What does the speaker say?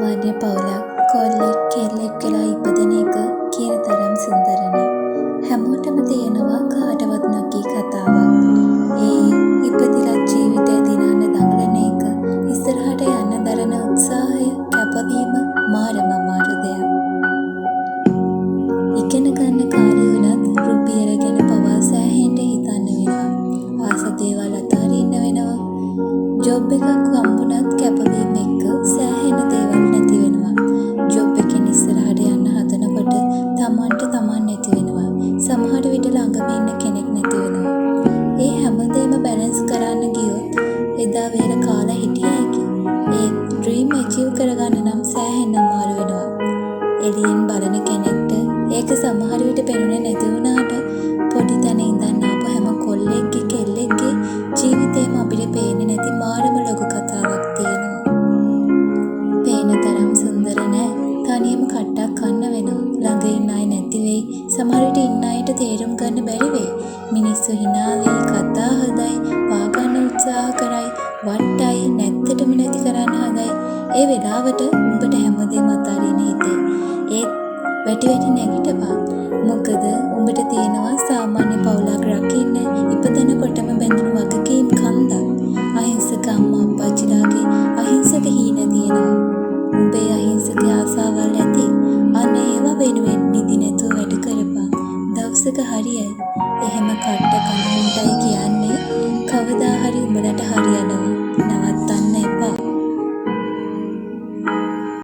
සාමාන්‍ය පවුලක් කොල්ලෙක් කෙල්ලෙක් වෙලා ඉපදෙන එක කියන තරම් සුන්දර නෑ. හැමෝටම තියෙනවා කාටවත් නොකී කතාවක්. ඒ ඉපදිලා ජීවිතය දිනන්න දඟලන එක, ඉස්සරහට යන්න දරන උත්සාහය, කැපවීම මාරම අමාරු දෙයක්. ඉගෙන ගන්න කාලේ වුණත් රුපියල ගැන පවා සෑහෙන්න හිතන්න වෙනවා. ආස දේවල් අතාරින්න වෙනවා. ජොබ් එකක් හම්බුණත් කැපවීම එක්ක සෑහෙන දේවල් නැති වෙනවා. ජොබ් එකෙන් ඉස්සරහට යන්න හදනකොට තමන්ට තමන් නැති වෙනවා. සමහර විට ළඟම ඉන්න කෙනෙක් නැති වෙනවා. ඒ හැමදේම බැලන්ස් කරන්න ගියොත් එදා වේල කාලා හිටිය හැකි. ඒ ඩ්‍රීම් ඇචීව් කරගන්න නම් සෑහෙන අමාරු වෙනවා. එළියෙන් බලන කෙනෙක්ට ඒක සමහර විට පෙනුනේ නැති වුණාට පොඩි තැන ඉඳන් ආපු හැම කොල්ලෙක්ගේ කෙල්ලෙක්ගේ ජීවිතේම අපිට පේන්නේ නැති මාරම ලොකු කතාවක් තියෙනවා. පේන තරම් සුන්දර නෑ. තනියම කට්ටක් කන්න වෙනවා. ළඟ ඉන්න අය නැති වෙයි. සමහර විට ඉන්න අයට තේරුම් ගන්න බැරි වෙයි. මිනිස්සු hina වෙයි, කතා හදයි, පාගන්න උත්සාහ කරයි, වට්ටයි, නැත්තටම නැති කරන්න හදයි. ඒ වෙලාවට උඹට හැමදේම අතාරින්න හිතේ. ඒත් වැටි නැගිටපන්. මොකද උඹට තියෙනවා සාමාන්‍ය පවුලක් රකින්න ඉපදෙනකොටම බැඳුණු වගකීම් කන්දක්. අහිංසක අම්මා අප්පච්චිලාගේ අහිංසක හීන තියෙනවා. උඹේ අහිංසක ආසාවල් ඇති. අනේ ඒවා වෙනුවෙන් නිදි නැතුව වැඩ කරපන්. දවසක හරියයි. එහෙම කට්ට කන උන්ටයි කියන්නේ කවදා හරි උඹලට හරියනවා.